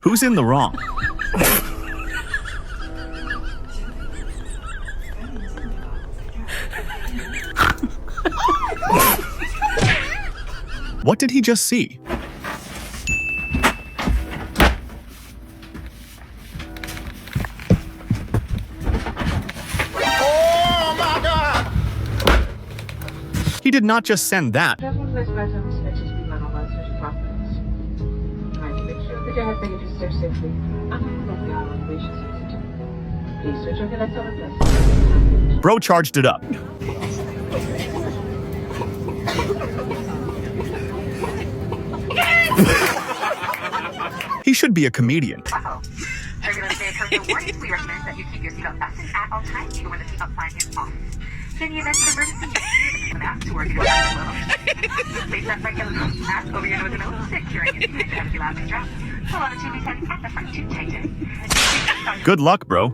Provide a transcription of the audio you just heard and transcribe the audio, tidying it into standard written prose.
Who's in the wrong? What did he just see? Oh my God! He did not just send that. That's one of those items expected to be run on social platforms. Trying to make sure that your husband is there safely and that the island wishes it. Please switch off your lights on the place. Bro charged it up. He should be a comedian. Uh-oh. Regular day occurring warnings, we recommend that you keep your seatbelt fastened at all times, even when the seatbelt sign is off. In the event of emergency, use the mask to work in your Place that regular mask over your nose and mouth, securing it behind the empty lounging dress. Pull on the tubing tent at the front to tighten. Good luck, bro.